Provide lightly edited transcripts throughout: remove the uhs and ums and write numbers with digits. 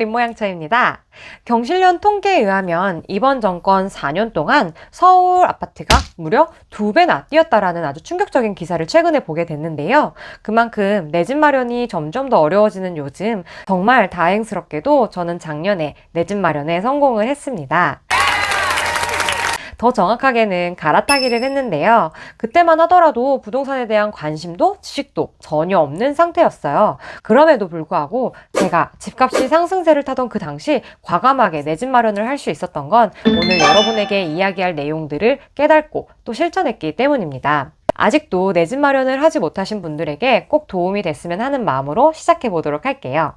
김모양처입니다. 경실련 통계에 의하면 이번 정권 4년 동안 서울 아파트가 무려 2배나 뛰었다라는 아주 충격적인 기사를 최근에 보게 됐는데요. 그만큼 내 집 마련이 점점 더 어려워지는 요즘 정말 다행스럽게도 저는 작년에 내 집 마련에 성공을 했습니다. 더 정확하게는 갈아타기를 했는데요. 그때만 하더라도 부동산에 대한 관심도 지식도 전혀 없는 상태였어요. 그럼에도 불구하고 제가 집값이 상승세를 타던 그 당시 과감하게 내 집 마련을 할 수 있었던 건 오늘 여러분에게 이야기할 내용들을 깨닫고 또 실천했기 때문입니다. 아직도 내 집 마련을 하지 못하신 분들에게 꼭 도움이 됐으면 하는 마음으로 시작해 보도록 할게요.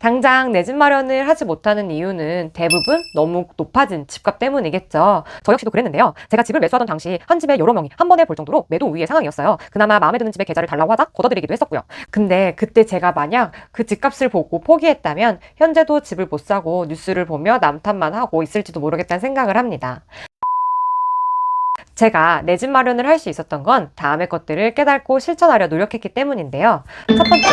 당장 내 집 마련을 하지 못하는 이유는 대부분 너무 높아진 집값 때문이겠죠. 저 역시도 그랬는데요. 제가 집을 매수하던 당시 한 집에 여러 명이 한 번에 볼 정도로 매도 우위의 상황이었어요. 그나마 마음에 드는 집의 계좌를 달라고 하자 걷어들이기도 했었고요. 근데 그때 제가 만약 그 집값을 보고 포기했다면 현재도 집을 못 사고 뉴스를 보며 남탓만 하고 있을지도 모르겠다는 생각을 합니다. 제가 내 집 마련을 할 수 있었던 건 다음의 것들을 깨닫고 실천하려 노력했기 때문인데요. 첫 번째,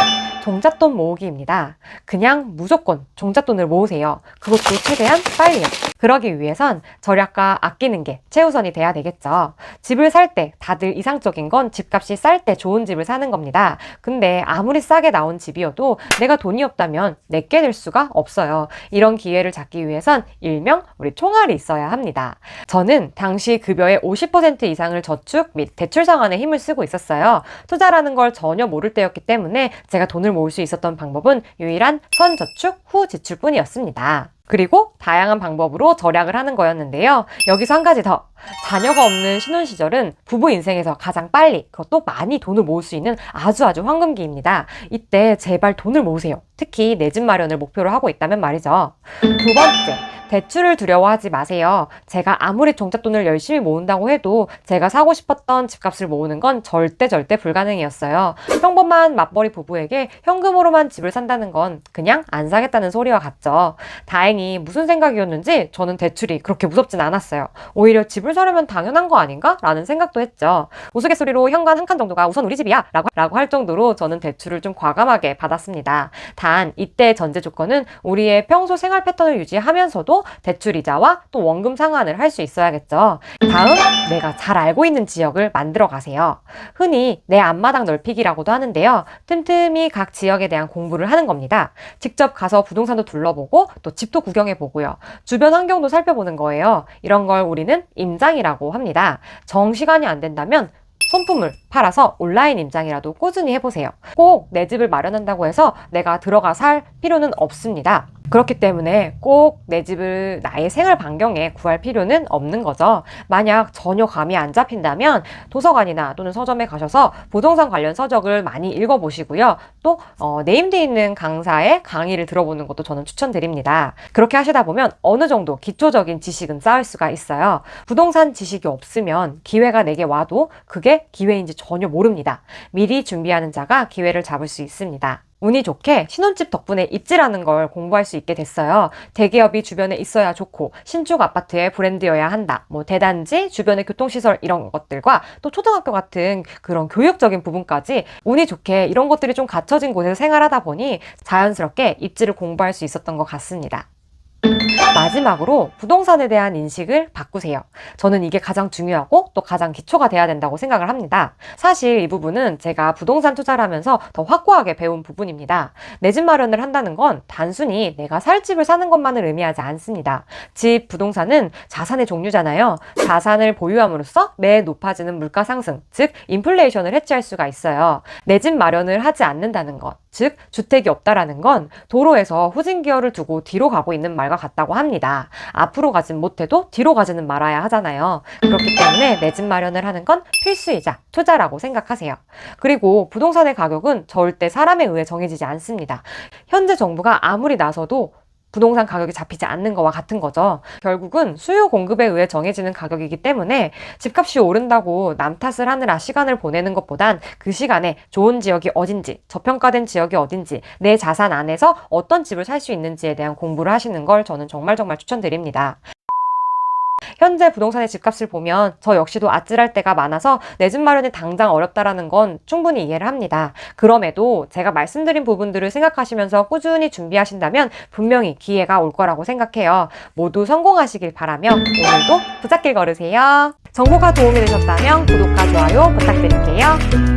종잣돈 모으기입니다. 그냥 무조건 종잣돈을 모으세요. 그것도 최대한 빨리요. 그러기 위해선 절약과 아끼는 게 최우선이 돼야 되겠죠. 집을 살 때 다들 이상적인 건 집값이 쌀 때 좋은 집을 사는 겁니다. 근데 아무리 싸게 나온 집이어도 내가 돈이 없다면 내게 될 수가 없어요. 이런 기회를 잡기 위해선 일명 우리 총알이 있어야 합니다. 저는 당시 급여의 50% 이상을 저축 및 대출 상환에 힘을 쓰고 있었어요. 투자라는 걸 전혀 모를 때였기 때문에 제가 돈을 모을 수 있었던 방법은 유일한 선저축 후 지출뿐이었습니다. 그리고 다양한 방법으로 절약을 하는 거였는데요. 여기서 한 가지 더. 자녀가 없는 신혼 시절은 부부 인생에서 가장 빨리 그것도 많이 돈을 모을 수 있는 아주 황금기입니다. 이때 제발 돈을 모으세요. 특히 내 집 마련을 목표로 하고 있다면 말이죠. 두 번째. 대출을 두려워하지 마세요. 제가 아무리 종잣돈을 열심히 모은다고 해도 제가 사고 싶었던 집값을 모으는 건 절대 불가능이었어요. 평범한 맞벌이 부부에게 현금으로만 집을 산다는 건 그냥 안 사겠다는 소리와 같죠. 다행히 무슨 생각이었는지 저는 대출이 그렇게 무섭진 않았어요. 오히려 집을 사려면 당연한 거 아닌가? 라는 생각도 했죠. 우스갯소리로 현관 한 칸 정도가 우선 우리 집이야 라고 할 정도로 저는 대출을 좀 과감하게 받았습니다. 단 이때 전제 조건은 우리의 평소 생활 패턴을 유지하면서도 대출 이자와 또 원금 상환을 할 수 있어야겠죠. 다음, 내가 잘 알고 있는 지역을 만들어 가세요. 흔히 내 앞마당 넓히기라고도 하는데요. 틈틈이 각 지역에 대한 공부를 하는 겁니다. 직접 가서 부동산도 둘러보고 또 집도 구경해 보고요. 주변 환경도 살펴보는 거예요. 이런 걸 우리는 임장이라고 합니다. 정시간이 안 된다면 손품을 팔아서 온라인 임장이라도 꾸준히 해보세요. 꼭 내 집을 마련한다고 해서 내가 들어가 살 필요는 없습니다. 그렇기 때문에 꼭 내 집을 나의 생활 반경에 구할 필요는 없는 거죠. 만약 전혀 감이 안 잡힌다면 도서관이나 또는 서점에 가셔서 부동산 관련 서적을 많이 읽어보시고요. 또 네임돼 있는 강사의 강의를 들어보는 것도 저는 추천드립니다. 그렇게 하시다 보면 어느 정도 기초적인 지식은 쌓을 수가 있어요. 부동산 지식이 없으면 기회가 내게 와도 그게 기회인지 전혀 모릅니다. 미리 준비하는 자가 기회를 잡을 수 있습니다. 운이 좋게 신혼집 덕분에 입지라는 걸 공부할 수 있게 됐어요. 대기업이 주변에 있어야 좋고 신축 아파트의 브랜드여야 한다. 뭐 대단지, 주변의 교통시설 이런 것들과 또 초등학교 같은 그런 교육적인 부분까지 운이 좋게 이런 것들이 좀 갖춰진 곳에서 생활하다 보니 자연스럽게 입지를 공부할 수 있었던 것 같습니다. 마지막으로 부동산에 대한 인식을 바꾸세요. 저는 이게 가장 중요하고 또 가장 기초가 돼야 된다고 생각을 합니다. 사실 이 부분은 제가 부동산 투자를 하면서 더 확고하게 배운 부분입니다. 내 집 마련을 한다는 건 단순히 내가 살 집을 사는 것만을 의미하지 않습니다. 집, 부동산은 자산의 종류잖아요. 자산을 보유함으로써 매해 높아지는 물가 상승, 즉 인플레이션을 해치할 수가 있어요. 내 집 마련을 하지 않는다는 것, 즉 주택이 없다라는 건 도로에서 후진기어를 두고 뒤로 가고 있는 말과 같다고 합니다. 앞으로 가진 못해도 뒤로 가지는 말아야 하잖아요. 그렇기 때문에 내 집 마련을 하는 건 필수이자 투자라고 생각하세요. 그리고 부동산의 가격은 절대 사람에 의해 정해지지 않습니다. 현재 정부가 아무리 나서도 부동산 가격이 잡히지 않는 거와 같은 거죠. 결국은 수요 공급에 의해 정해지는 가격이기 때문에 집값이 오른다고 남 탓을 하느라 시간을 보내는 것보단 그 시간에 좋은 지역이 어딘지, 저평가된 지역이 어딘지, 내 자산 안에서 어떤 집을 살 수 있는지에 대한 공부를 하시는 걸 저는 정말 추천드립니다. 현재 부동산의 집값을 보면 저 역시도 아찔할 때가 많아서 내 집 마련이 당장 어렵다라는 건 충분히 이해를 합니다. 그럼에도 제가 말씀드린 부분들을 생각하시면서 꾸준히 준비하신다면 분명히 기회가 올 거라고 생각해요. 모두 성공하시길 바라며 오늘도 부잣길 걸으세요. 정보가 도움이 되셨다면 구독과 좋아요 부탁드릴게요.